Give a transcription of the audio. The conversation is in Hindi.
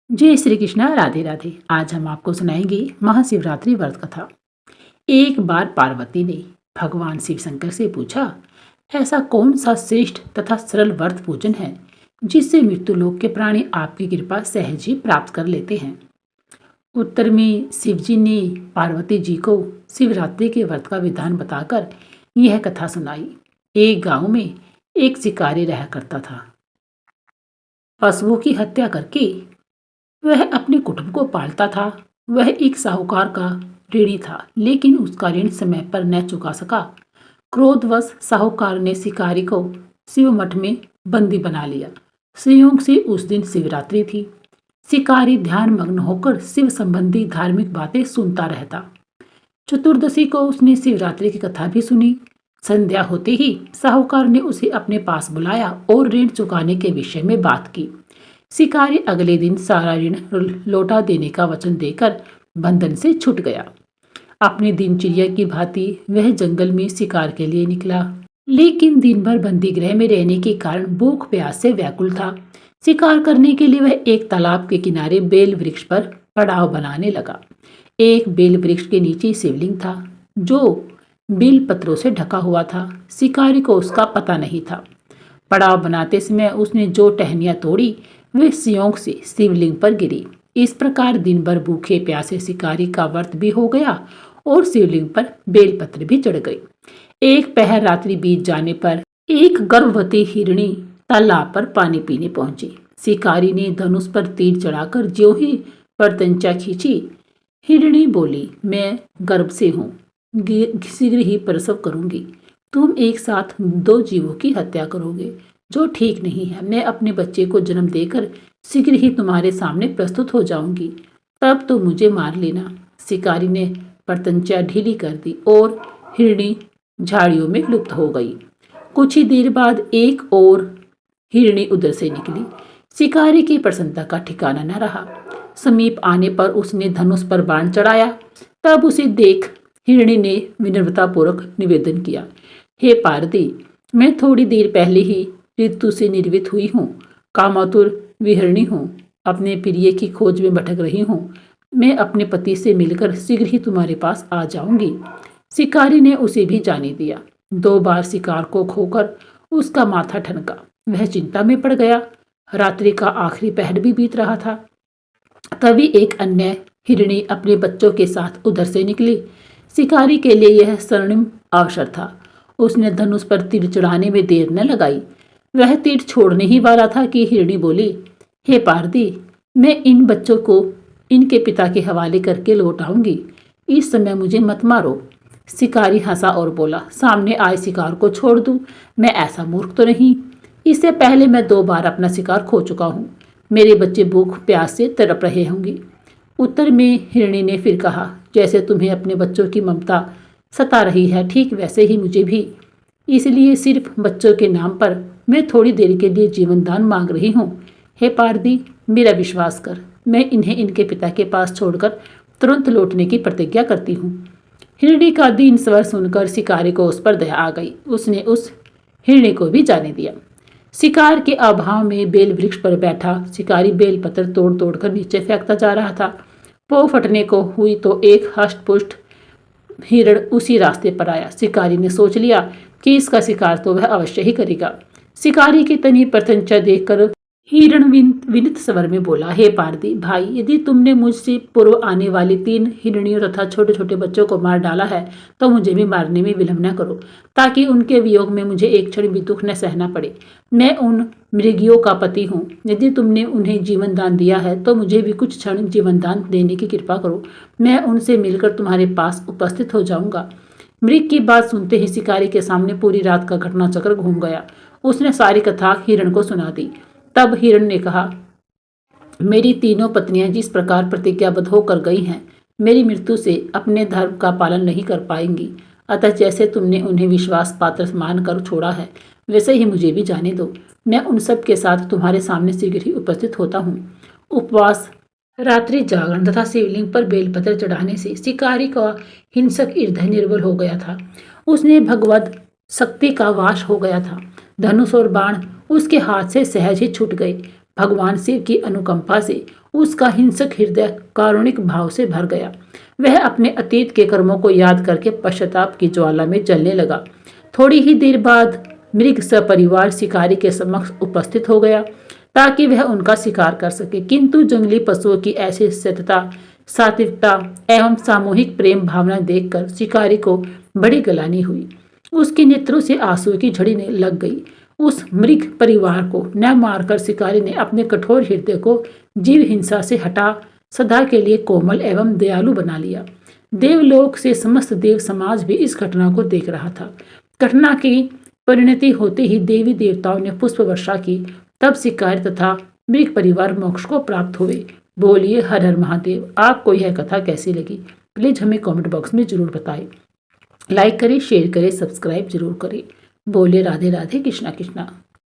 जय श्री कृष्णा। राधे राधे। आज हम आपको सुनाएंगे महाशिवरात्रि व्रत कथा। एक बार पार्वती ने भगवान शिव शंकर से पूछा, ऐसा कौन सा श्रेष्ठ तथा सरल व्रत पूजन है जिससे मृत्यु लोक के प्राणी आपकी कृपा सहज ही प्राप्त कर लेते हैं। उत्तर में शिव जी ने पार्वती जी को शिवरात्रि के व्रत का विधान बताकर यह कथा सुनाई। एक गांव में एक शिकारी रहा करता था। पशुओं की हत्या करके वह अपने कुटुंब को पालता था। वह एक साहूकार का ऋणी था, लेकिन उसका ऋण समय पर न चुका सका। क्रोधवश साहूकार ने शिकारी को शिव मठ में बंदी बना लिया। संयोग से उस दिन शिवरात्रि थी। शिकारी ध्यान मग्न होकर शिव संबंधी धार्मिक बातें सुनता रहता। चतुर्दशी को उसने शिवरात्रि की कथा भी सुनी। संध्या होते ही साहूकार ने उसे अपने पास बुलाया और ऋण चुकाने के विषय में बात की। शिकारी अगले दिन सारा ऋण लौटा देने का वचन देकर बंधन से छूट गया। अपनी दिनचर्या की भांति वह जंगल में शिकार के लिए निकला, लेकिन दिन भर बंदी गृह में रहने के कारण भूख प्यास से व्याकुल था। शिकार करने के लिए वह एक तालाब के किनारे बेल वृक्ष पर पड़ाव बनाने लगा। एक बेल वृक्ष के नीचे शिवलिंग था, जो बेल पत्रों से ढका हुआ था। शिकारी को उसका पता नहीं था। पड़ाव बनाते समय उसने जो टहनियां तोड़ी वे संयोग से शिवलिंग पर गिरी। इस प्रकार दिन भर भूखे प्यासे शिकारी का व्रत भी हो गया और शिवलिंग पर बेलपत्र भी चढ़ गई। एक पहर रात्रि बीत जाने पर एक गर्भवती हिरणी तालाब पर पानी पीने पहुंची। शिकारी ने धनुष पर तीर चढ़ाकर ज्यों ही परतंचा खींची, हिरणी बोली, मैं गर्भ से हूँ, शीघ्र ही प्रसव करूंगी। तुम एक साथ दो जीवों की हत्या करोगे, जो ठीक नहीं है। मैं अपने बच्चे को जन्म देकर शीघ्र ही तुम्हारे सामने प्रस्तुत हो जाऊंगी, तब तो मुझे मार लेना। शिकारी ने परतंचा ढीली कर दी और हिरणी झाड़ियों में लुप्त हो गई। कुछ ही देर बाद एक और हिरणी उधर से निकली। शिकारी की प्रसन्नता का ठिकाना न रहा। समीप आने पर उसने धनुष पर बाण चढ़ाया। तब उसे देख हिरणी ने विनम्रतापूर्वक निवेदन किया, हे पार्वती, मैं थोड़ी देर पहले ही ऋतु से निर्वित हुई हूँ, कामातुर विहरणी हूँ, अपने प्रिय की खोज में भटक रही हूँ। मैं अपने पति से मिलकर शीघ्र ही तुम्हारे पास आ जाऊंगी। शिकारी ने उसे भी जाने दिया। 2 बार शिकार को खोकर उसका माथा ठनका। वह चिंता में पड़ गया। रात्रि का आखिरी पहर भी बीत रहा था। तभी एक अन्य हिरणी अपने बच्चों के साथ उधर से निकली। शिकारी के लिए यह स्वर्णिम अवसर था। उसने धनुष पर तीर चढ़ाने में देर न लगाई। वह तीर छोड़ने ही वाला था कि हिरणी बोली, हे पार्वती, मैं इन बच्चों को इनके पिता के हवाले करके लौट आऊंगी। इस समय मुझे मत मारो। शिकारी हंसा और बोला, सामने आए शिकार को छोड़ दूं? मैं ऐसा मूर्ख तो नहीं। इससे पहले मैं 2 बार अपना शिकार खो चुका हूँ। मेरे बच्चे भूख प्यास से तड़प रहे होंगे। उत्तर में हिरणी ने फिर कहा, जैसे तुम्हें अपने बच्चों की ममता सता रही है, ठीक वैसे ही मुझे भी। इसलिए सिर्फ बच्चों के नाम पर मैं थोड़ी देर के लिए जीवन दान मांग रही हूँ। हे पार्वती, मेरा विश्वास कर, मैं इन्हें इनके पिता के पास छोड़कर तुरंत लौटने की प्रतिज्ञा करती हूँ। हिरणी का दीन स्वर सुनकर शिकारी को उस पर दया आ गई। उसने उस हिरणी को भी जाने दिया। शिकार के अभाव में बेल वृक्ष पर बैठा शिकारी बेल पत्र तोड़ तोड़ कर नीचे फेंकता जा रहा था। पौ फटने को हुई तो एक हष्टपुष्ट हिरण उसी रास्ते पर आया। शिकारी ने सोच लिया कि इसका शिकार तो वह अवश्य ही करेगा। शिकारी की तनी प्रत्यंचा देखकर हिरण विनित स्वर में बोला, हे पार्वती भाई, यदि तुमने मुझसे पूर्व आने वाली 3 हिरणियों तथा छोटे छोटे बच्चों को मार डाला है तो मुझे भी मारने में विलंब न करो, ताकि उनके वियोग में मुझे एक क्षण भी दुख न सहना पड़े। मैं उन मृगियों का पति हूँ। यदि तुमने उन्हें जीवन दान दिया है तो मुझे भी कुछ क्षण जीवन दान देने की कृपा करो। मैं उनसे मिलकर तुम्हारे पास उपस्थित हो जाऊंगा। मृग की बात सुनते ही शिकारी के सामने पूरी रात का घटनाचक्र घूम गया। उसने सारी कथा हिरण को सुना दी। तब हिरण ने कहा, मेरी तीनों पत्नियां जिस प्रकार प्रतिज्ञाबद्ध होकर गई हैं, मेरी मृत्यु से अपने धर्म का पालन नहीं कर पाएंगी। अतः जैसे तुमने उन्हें विश्वास पात्र मानकर छोड़ा है, वैसे ही मुझे भी जाने दो। मैं उन सब के साथ तुम्हारे सामने शीघ्र ही उपस्थित होता हूँ। उपवास, रात्रि जागरण तथा शिवलिंग पर बेलपत्र चढ़ाने से शिकारी का हिंसक हृदय निर्बल हो गया था। उसने भगवत शक्ति का वास हो गया था। धनुष और बाण उसके हाथ से सहज ही छूट गए। भगवान शिव की अनुकंपा से उसका हिंसक हृदय कारुणिक भाव से भर गया। वह अपने अतीत के कर्मों को याद करके पश्चाताप की ज्वाला में जलने लगा। थोड़ी ही देर बाद मृग सपरिवार शिकारी के समक्ष उपस्थित हो गया ताकि वह उनका शिकार कर सके, किंतु जंगली पशुओं की ऐसी सतता, सात्विकता एवं सामूहिक प्रेम भावना देखकर शिकारी को बड़ी गलानी हुई। उसके नेत्रों से आंसू की झड़ी ने लग गई। उस मृग परिवार को न मारकर शिकारी ने अपने कठोर हृदय को जीव हिंसा से हटा सदा के लिए कोमल एवं दयालु बना लिया। देवलोक से समस्त देव समाज भी इस घटना को देख रहा था। घटना की परिणति होते ही देवी देवताओं ने पुष्प वर्षा की। तब शिकारी तथा मृग परिवार मोक्ष को प्राप्त हुए। बोलिए हर हर महादेव। आपको यह कथा कैसी लगी प्लीज हमें कमेंट बॉक्स में जरूर बताएं। लाइक करें, शेयर करें, सब्सक्राइब जरूर करें। बोले राधे राधे, कृष्णा कृष्णा।